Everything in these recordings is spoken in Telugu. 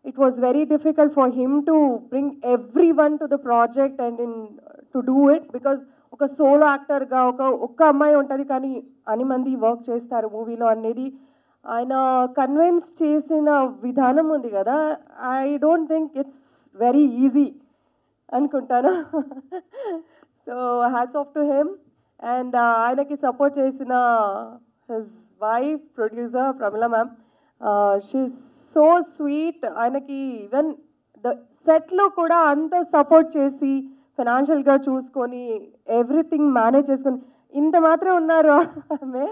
it was very difficult for him to bring everyone to the project and to do it, because ఒక సోలో యాక్టర్గా ఒక్క అమ్మాయి ఉంటుంది కానీ అని మంది వర్క్ చేస్తారు మూవీలో అనేది ఆయన కన్విన్స్ చేసిన విధానం ఉంది కదా. I don't think it's very easy అనుకుంటాను. So hats off to him. And ఆయనకి సపోర్ట్ చేసిన his wife producer Pramila ma'am, she so sweet. ఆయనకి ఈవెన్ ద సెట్లో కూడా అంత సపోర్ట్ చేసి ఫైనాన్షియల్గా చూసుకొని ఎవ్రీథింగ్ మేనేజ్ చేసుకొని ఇంత మాత్రం ఉన్నారు ఆమె.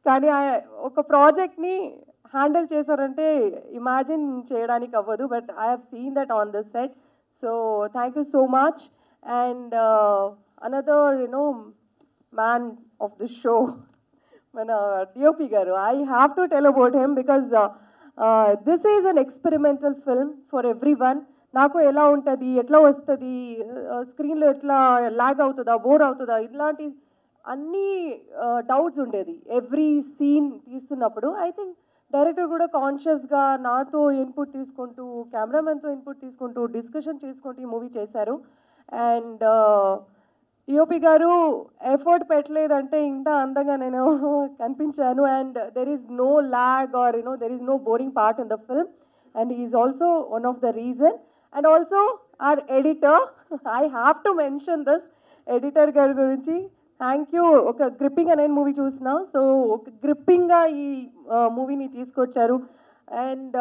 కానీ ఒక ప్రాజెక్ట్ని హ్యాండిల్ చేశారంటే ఇమాజిన్ చేయడానికి అవ్వదు. But I have seen that on this set. So thank you so much. And another man of the show మన డిఓపి గారు, I have to tell about him because this is an experimental film for every one. నాకు ఎలా ఉంటుంది, ఎట్లా వస్తుంది, స్క్రీన్లో ఎట్లా లాగ్ అవుతుందా, బోర్ అవుతుందా, ఇట్లాంటి అన్నీ డౌట్స్ ఉండేది ఎవ్రీ సీన్ తీస్తున్నప్పుడు. ఐ థింక్ డైరెక్టర్ కూడా కాన్షియస్గా నాతో ఇన్పుట్ తీసుకుంటూ, కెమెరామెన్తో ఇన్పుట్ తీసుకుంటూ, డిస్కషన్ చేసుకుంటూ ఈ మూవీ చేశారు. అండ్ డిఓపి గారు ఎఫర్ట్ పెట్టలేదంటే ఇంత అందంగా నేను కనిపించాను. And there is no lag or there is no boring part in the film. And he is also one of the reason. And also our editor, I have to mention this, editor గారి గురించి థ్యాంక్ యూ. ఒక గ్రిప్పింగ్ అనే మూవీ చూసిన, సో ఒక గ్రిప్పింగ్గా ఈ మూవీని తీసుకొచ్చారు. And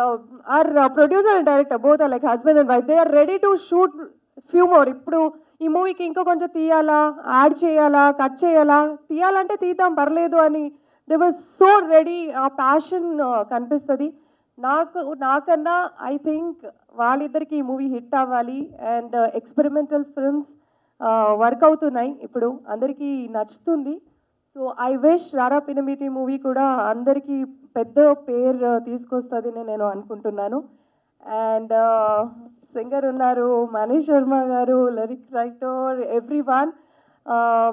our producer and director both are like husband and wife. They are ready to shoot few more. ఇప్పుడు ఈ మూవీకి ఇంకో కొంచెం తీయాలా, యాడ్ చేయాలా, కట్ చేయాలా, తీయాలంటే తీద్దాం పర్లేదు అని దే వర్ సో రెడీ. ఆ ప్యాషన్ కనిపిస్తుంది. నాకన్నా ఐ థింక్ వాళ్ళిద్దరికి ఈ మూవీ హిట్ అవ్వాలి. అండ్ ఎక్స్పెరిమెంటల్ ఫిల్మ్స్ వర్క్ అవుతున్నాయి, ఇప్పుడు అందరికీ నచ్చుతుంది. సో ఐ విష్ రారా పినమిటి మూవీ కూడా అందరికీ పెద్ద పేరు తీసుకొస్తుంది నేను అనుకుంటున్నాను. అండ్ సింగర్ ఉన్నారు మనీష్ శర్మ గారు, లిరిక్స్ రైటర్, ఎవ్రీ వన్.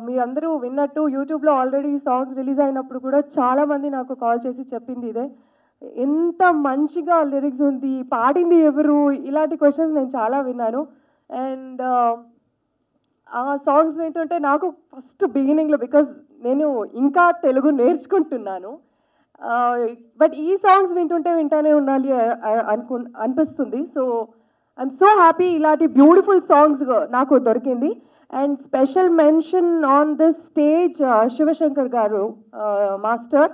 మీరందరూ విన్నట్టు యూట్యూబ్లో ఆల్రెడీ సాంగ్స్ రిలీజ్ అయినప్పుడు కూడా చాలామంది నాకు కాల్ చేసి చెప్పింది ఇదే, ఎంత మంచిగా లిరిక్స్ ఉంది, పాడింది ఎవరు, ఇలాంటి క్వశ్చన్స్ నేను చాలా విన్నాను. అండ్ ఆ సాంగ్స్ వింటుంటే నాకు ఫస్ట్ బిగినింగ్లో, బికాజ్ నేను ఇంకా తెలుగు నేర్చుకుంటున్నాను, బట్ ఈ సాంగ్స్ వింటానే ఉండాలి అనిపిస్తుంది. సో ఐఎమ్ సో హ్యాపీ ఇలాంటి బ్యూటిఫుల్ సాంగ్స్ నాకు దొరికింది. And special mention on this stage Shivashankar గారు, మాస్టర్.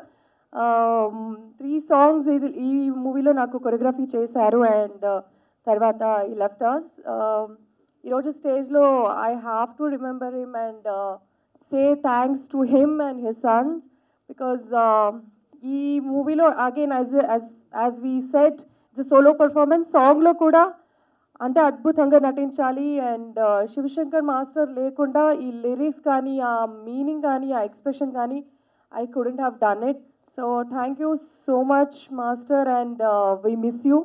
3 సాంగ్స్ ఈ మూవీలో నాకు కొరియోగ్రఫీ చేశారు. అండ్ తర్వాత ఈ లెఫ్ట్ అస్. ఈరోజు స్టేజ్లో I have to remember him and say thanks to him and his sons, because ఈ మూవీలో again as we set its solo performance. సాంగ్లో కూడా అంటే అద్భుతంగా నటించాలి. అండ్ శివశంకర్ మాస్టర్ లేకుండా ఈ లిరిక్స్ కానీ, ఆ మీనింగ్ కానీ, ఆ ఎక్స్ప్రెషన్ కానీ I couldn't have done it. So thank you so much master. And we miss you.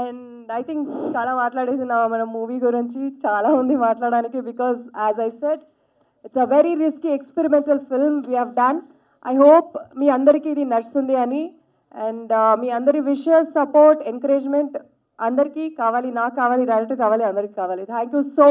And I think చాలా మాట్లాడేసిన మన మూవీ గురించి చాలా ఉంది మాట్లాడడానికి, because as I said it's a very risky experimental film we have done. I hope మీ అందరికీ ఇది నచ్చుతుంది అని. అండ్ మీ అందరి విషెస్, సపోర్ట్, ఎంకరేజ్మెంట్ అందరికీ కావాలి, నాకు కావాలి, డైరెక్టర్ కావాలి, అందరికీ కావాలి. Thank you so